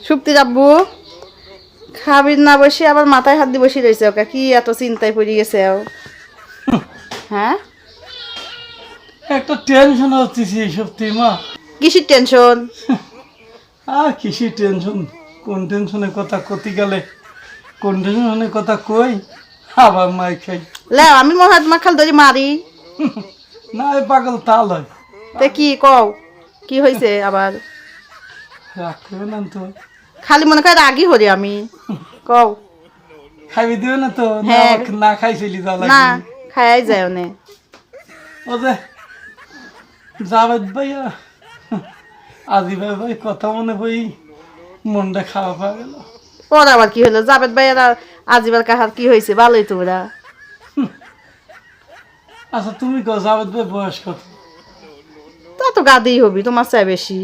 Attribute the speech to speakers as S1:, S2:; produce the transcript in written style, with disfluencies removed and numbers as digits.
S1: সুপ্তির আব্বু খাবির না বসে আবার মাথায় হাত দিয়ে বসে রয়েছে ওকে কি এত চিন্তায় পড়ে গেছে হ্যাঁ
S2: একটা টেনশন হচ্ছে সত্যি মা।
S1: কিসের টেনশন?
S2: আর কিসের টেনশন, কোন টেনশনের কথা কতি গেলে কোন টেনশনের কথা কই আবার মাই খাই।
S1: লে আমি মহাদ মাখাল ধরে মারি
S2: না এই পাগল তাল হয়।
S1: তে কি কও কি হয়েছে আবার?
S2: রাগ করবে না তো?
S1: খালি মনে করে রাগি হরি আমি। কও।
S2: খাইবি দিও না তো?
S1: হ্যাঁ।
S2: না খাই চলি যাও
S1: না
S2: লাগবে।
S1: খাই যায় অনে
S2: ও যে জাভেদ ভাইয়া আজি ভাই কথা মনে বই মনটা খাওয়া পাওয়া গেল।
S1: পর আবার কি হলো? জাবেদ ভাইয়ের আজিবার কাহার কি হয়েছে? ভালোই তোমরা।
S2: আচ্ছা তুমি কও জাভেদ ভাই বয়স কত?
S1: তা তো গাদেই হবি তোমার চাই বেশি।